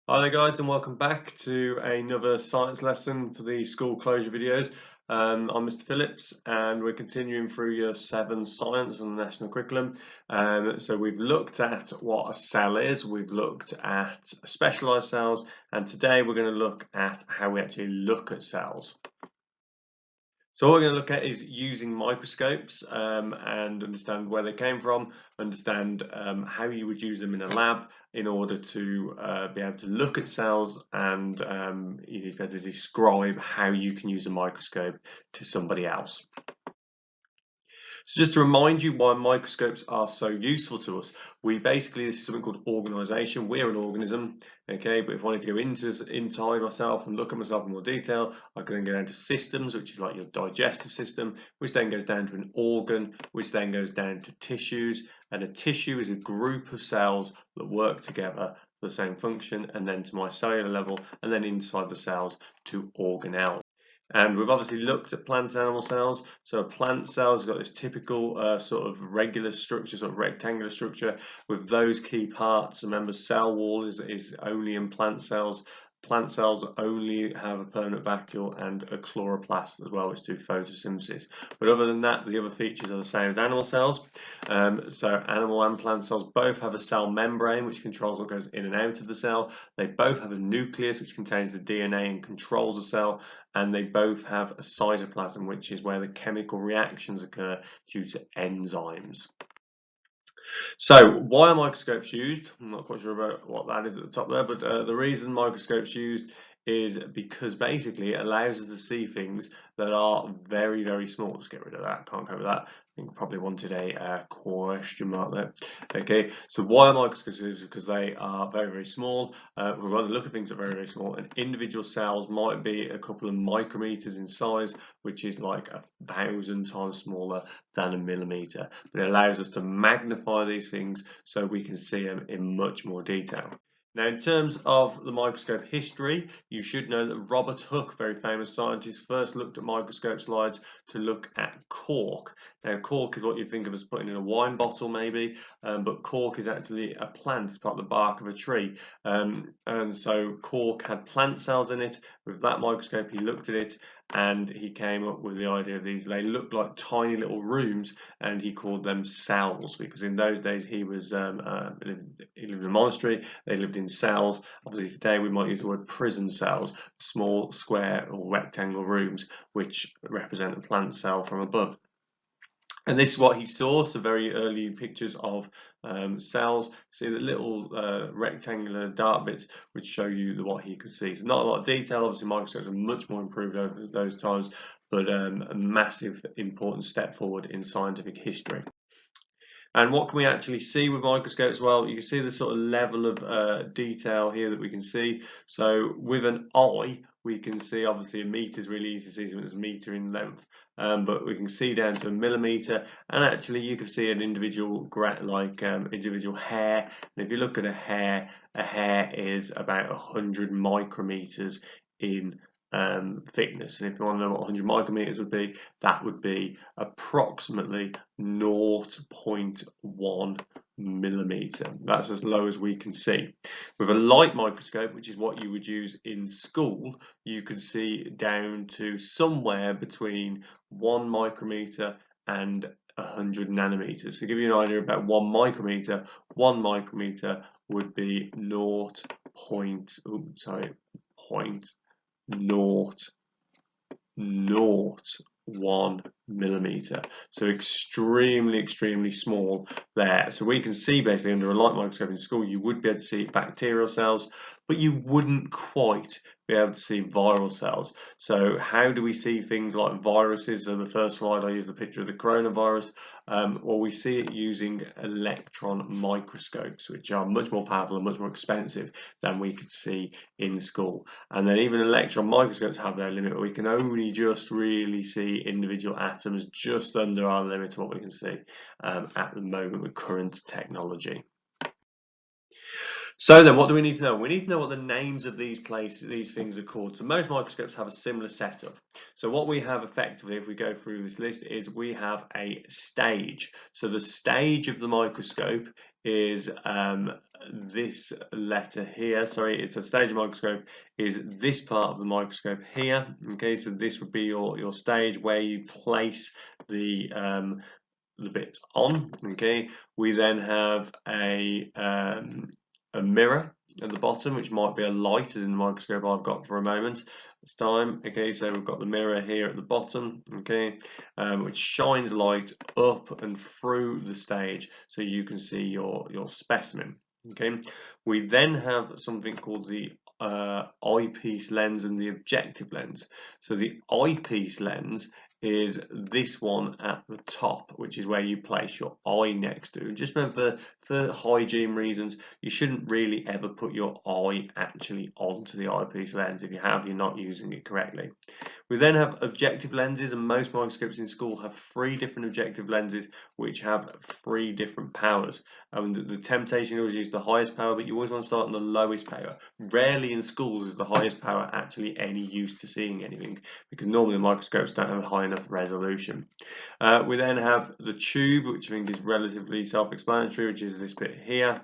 Hi there guys, and welcome back to another science lesson for the school closure videos. I'm Mr Phillips and we're continuing through year 7 science on the national curriculum. So we've looked at what a cell is, we've looked at specialised cells, and today we're going to look at how we actually look at cells. So what we're going to look at is using microscopes and understand where they came from, understand how you would use them in a lab in order to be able to look at cells, and you need to be able to describe how you can use a microscope to somebody else. So just to remind you why microscopes are so useful to us, this is something called organisation. We're an organism, okay, but if I wanted to go inside myself and look at myself in more detail, I can then go down to systems, which is like your digestive system, which then goes down to an organ, which then goes down to tissues, and a tissue is a group of cells that work together for the same function, and then to my cellular level, and then inside the cells to organelles. And we've obviously looked at plant and animal cells. So a plant cell has got this typical sort of regular structure, sort of rectangular structure with those key parts. Remember, cell wall is only in plant cells. Plant cells only have a permanent vacuole and a chloroplast as well, which do photosynthesis. But other than that, the other features are the same as animal cells. So animal and plant cells both have a cell membrane, which controls what goes in and out of the cell. They both have a nucleus, which contains the DNA and controls the cell. And they both have a cytoplasm, which is where the chemical reactions occur due to enzymes. So why are microscopes used? I'm not quite sure about what that is at the top there, but the reason microscopes used is because basically it allows us to see things that are very, very small. Let's get rid of that, can't cover that. I think probably wanted a question mark there. Okay, so why are microscopes used? Because they are very, very small. We're going to look at things that are very, very small, and individual cells might be a couple of micrometers in size, which is like 1,000 times smaller than a millimeter. But it allows us to magnify these things so we can see them in much more detail. Now, in terms of the microscope history, you should know that Robert Hooke, very famous scientist, first looked at microscope slides to look at cork. Now, cork is what you'd think of as putting in a wine bottle, maybe, but cork is actually a plant. It's part of the bark of a tree. And so cork had plant cells in it. With that microscope, he looked at it and he came up with the idea of these. They looked like tiny little rooms, and he called them cells because in those days he lived in a monastery. They lived in cells. Obviously today we might use the word prison cells, small square or rectangle rooms which represent a plant cell from above. And this is what he saw, so very early pictures of cells. See the little rectangular dark bits which show you what he could see. So not a lot of detail, obviously microscopes are much more improved over those times, but a massive important step forward in scientific history. And what can we actually see with microscopes? Well, you can see the sort of level of detail here that we can see. So with an eye, we can see, obviously a meter is really easy to see, something that's a meter in length, but we can see down to a millimeter, and actually you can see an individual individual hair. And if you look at a hair is about 100 micrometers in thickness. And if you want to know what 100 micrometers would be, that would be approximately 0.1 millimeter. That's as low as we can see. With a light microscope, which is what you would use in school, you can see down to somewhere between 1 micrometer and 100 nanometers. To give you an idea about 1 micrometer would be 0.01 millimeter, so extremely small there. So we can see basically under a light microscope in school, you would be able to see bacterial cells, but you wouldn't quite be able to see viral cells. So how do we see things like viruses? So the first slide I used the picture of the coronavirus. Well, we see it using electron microscopes, which are much more powerful and much more expensive than we could see in school. And then even electron microscopes have their limit, where we can only just really see individual atoms just under our limit of what we can see at the moment with current technology. So then, what do we need to know? We need to know what the names of these things are called. So most microscopes have a similar setup. So what we have effectively, if we go through this list, is we have a stage. So the stage of the microscope is this letter here. Sorry, it's a stage microscope, is this part of the microscope here. Okay, so this would be your stage where you place the bits on. Okay, we then have a mirror at the bottom, which might be a light, as in the microscope I've got for a moment this time. Okay, so we've got the mirror here at the bottom, okay, which shines light up and through the stage so you can see your specimen. Okay, we then have something called the eyepiece lens and the objective lens. So the eyepiece lens is this one at the top, which is where you place your eye next to. Just remember, for hygiene reasons, you shouldn't really ever put your eye actually onto the eyepiece lens. If you have, you're not using it correctly. We then have objective lenses, and most microscopes in school have 3 different objective lenses which have 3 different powers. The temptation is always use the highest power, but you always want to start on the lowest power. Rarely in schools is the highest power actually any use to seeing anything, because normally microscopes don't have a high enough resolution. We then have the tube, which I think is relatively self-explanatory, which is this bit here.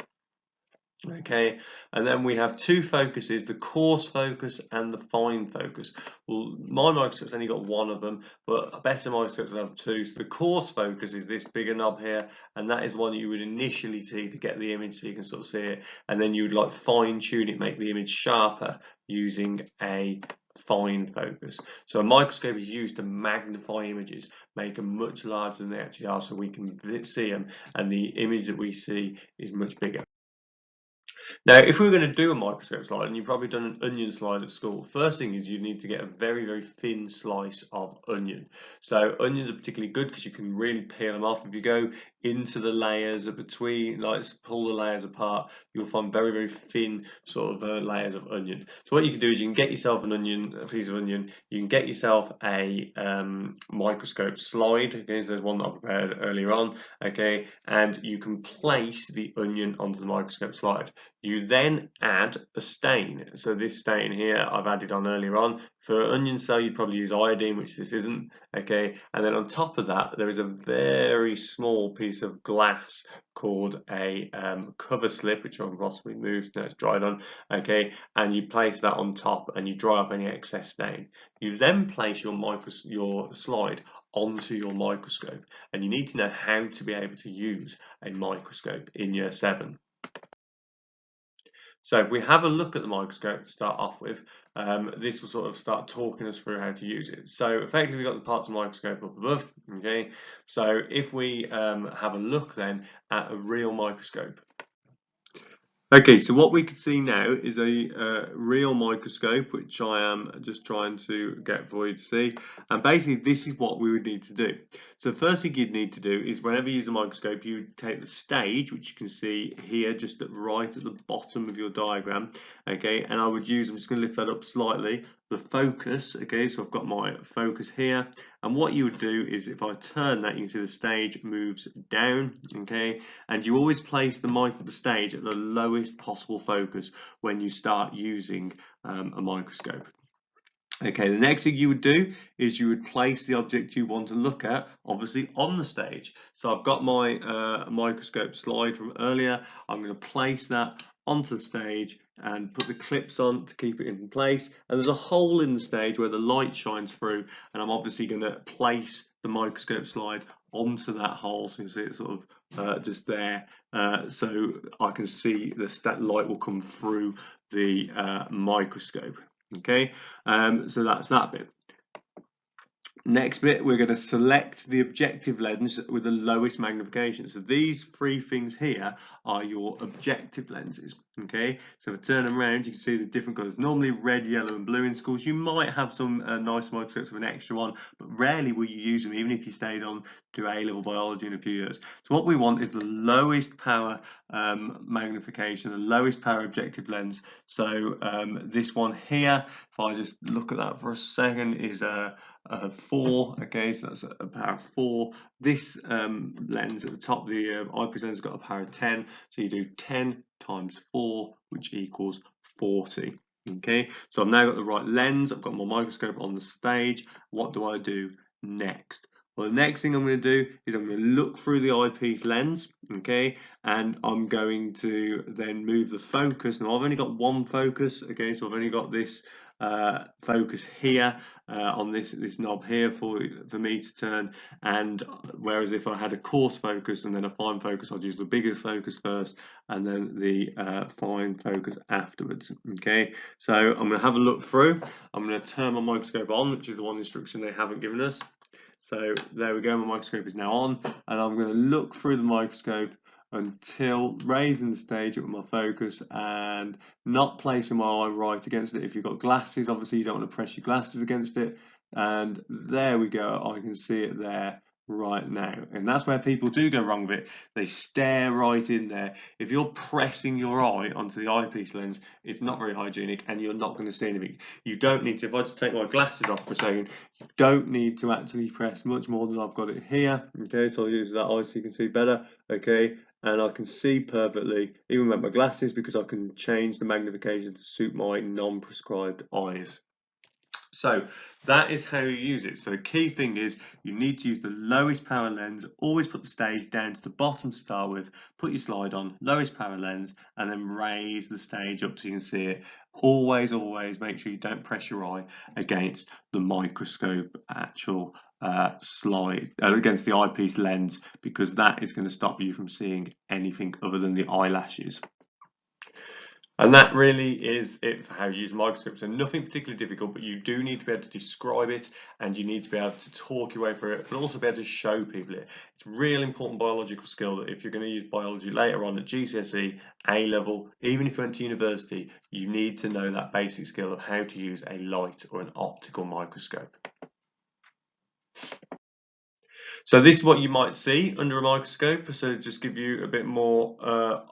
Okay, and then we have 2 focuses, the coarse focus and the fine focus. Well, my microscope's only got 1 of them, but better microscopes will have 2. So the coarse focus is this bigger knob here, and that is one you would initially see to get the image so you can sort of see it, and then you would like fine tune it, make the image sharper using a fine focus. So a microscope is used to magnify images, make them much larger than they actually are, so we can see them, and the image that we see is much bigger. Now, if we were going to do a microscope slide, and you've probably done an onion slide at school, first thing is you need to get a very, very thin slice of onion. So onions are particularly good because you can really peel them off. If you go into the layers between, like pull the layers apart, you'll find very, very thin sort of layers of onion. So what you can do is you can get yourself an onion, a piece of onion, you can get yourself a microscope slide, okay, so there's one that I prepared earlier on, okay, and you can place the onion onto the microscope slide. You then add a stain. So this stain here I've added on earlier on. For onion cell you'd probably use iodine, which this isn't, okay, and then on top of that there is a very small piece of glass called a cover slip, which I can possibly move now it's dried on, okay, and you place that on top and you dry off any excess stain. You then place your slide onto your microscope, and you need to know how to be able to use a microscope in year 7. So if we have a look at the microscope to start off with, this will sort of start talking us through how to use it. So effectively we've got the parts of the microscope up above, okay? So if we have a look then at a real microscope. Okay, so what we can see now is a real microscope, which I am just trying to get for you to see. And basically, this is what we would need to do. So the first thing you'd need to do is whenever you use a microscope, you take the stage, which you can see here, just right at the bottom of your diagram. Okay, and I would use, I'm just going to lift that up slightly, the focus. Okay, so I've got my focus here. And what you would do is if I turn that, you can see the stage moves down, okay? And you always place the stage at the lowest possible focus when you start using a microscope. Okay, the next thing you would do is you would place the object you want to look at, obviously, on the stage. So I've got my microscope slide from earlier. I'm going to place that onto the stage and put the clips on to keep it in place. And there's a hole in the stage where the light shines through, and I'm obviously going to place the microscope slide onto that hole, so you can see it's sort of just there, so I can see that light will come through the microscope. Okay, so that's that bit. Next bit, we're going to select the objective lens with the lowest magnification. So these 3 things here are your objective lenses. Okay, so if I turn them around, you can see the different colours. Normally red, yellow and blue in schools. You might have some nice microscopes with an extra one, but rarely will you use them, even if you stayed on to A-level biology in a few years. So what we want is the lowest power magnification, the lowest power objective lens. So this one here, if I just look at that for a second, is a 4, okay, so that's a power of 4. This lens at the top of the eyepiece lens has got a power of 10, so you do 10 times 4, which equals 40. Okay, so I've now got the right lens, I've got my microscope on the stage. What do I do next? Well, the next thing I'm going to do is I'm going to look through the eyepiece lens, okay, and I'm going to then move the focus. Now I've only got one focus, okay, so I've only got this focus here on this knob here for me to turn, and whereas if I had a coarse focus and then a fine focus, I'd use the bigger focus first and then the fine focus afterwards, okay. So I'm going to have a look through. I'm going to turn my microscope on, which is the one instruction they haven't given us. So there we go, my microscope is now on, and I'm going to look through the microscope until raising the stage up with my focus and not placing my eye right against it. If you've got glasses, obviously you don't want to press your glasses against it. And there we go, I can see it there right now. And that's where people do go wrong with it. They stare right in there. If you're pressing your eye onto the eyepiece lens, it's not very hygienic and you're not going to see anything. You don't need to, if I just take my glasses off for a second, you don't need to actually press much more than I've got it here. Okay, so I'll use that eye so you can see better. Okay, and I can see perfectly, even with my glasses, because I can change the magnification to suit my non-prescribed eyes. So that is how you use it. So the key thing is you need to use the lowest power lens. Always put the stage down to the bottom to start with. Put your slide on, lowest power lens, and then raise the stage up so you can see it. Always make sure you don't press your eye against the microscope actual slide, against the eyepiece lens, because that is going to stop you from seeing anything other than the eyelashes. And that really is it for how you use a microscope. So nothing particularly difficult, but you do need to be able to describe it and you need to be able to talk your way through it, but also be able to show people it. It's a real important biological skill that if you're going to use biology later on at GCSE, A level, even if you went to university, you need to know that basic skill of how to use a light or an optical microscope. So this is what you might see under a microscope. So just give you a bit more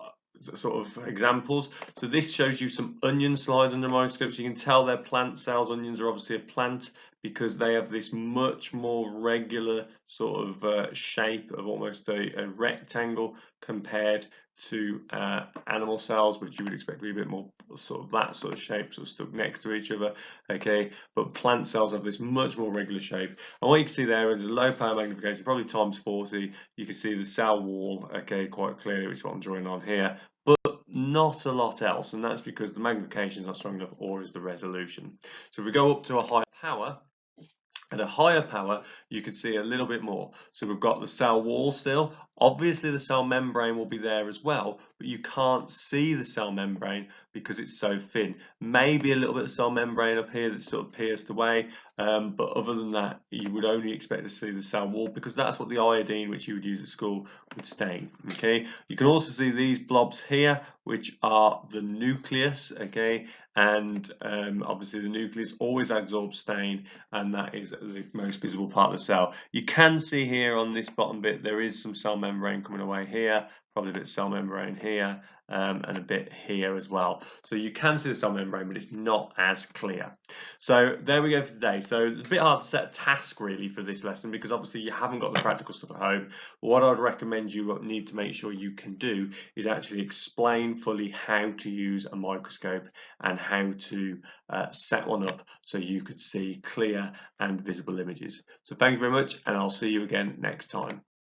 sort of examples. So this shows you some onion slides under a microscope. So you can tell they're plant cells. Onions are obviously a plant because they have this much more regular sort of shape of almost a rectangle compared to animal cells, which you would expect to be a bit more sort of that sort of shape, sort of stuck next to each other. Okay, but plant cells have this much more regular shape. And what you can see there is a low power magnification, probably times 40. You can see the cell wall, okay, quite clearly, which is what I'm drawing on here, but not a lot else, and that's because the magnification is not strong enough, or is the resolution. So if we go up to a higher power, at a higher power, you can see a little bit more. So we've got the cell wall still. Obviously, the cell membrane will be there as well, but you can't see the cell membrane because it's so thin. Maybe a little bit of cell membrane up here that's sort of pierced away, but other than that, you would only expect to see the cell wall because that's what the iodine, which you would use at school, would stain. Okay. You can also see these blobs here, which are the nucleus. Okay, and obviously the nucleus always absorbs stain, and that is the most visible part of the cell. You can see here on this bottom bit there is some cell membrane coming away here, probably a bit of cell membrane here, and a bit here as well. So you can see the cell membrane, but it's not as clear. So there we go for today. So it's a bit hard to set a task really for this lesson because obviously you haven't got the practical stuff at home. But what I'd recommend you need to make sure you can do is actually explain fully how to use a microscope and how to set one up so you could see clear and visible images. So thank you very much, and I'll see you again next time.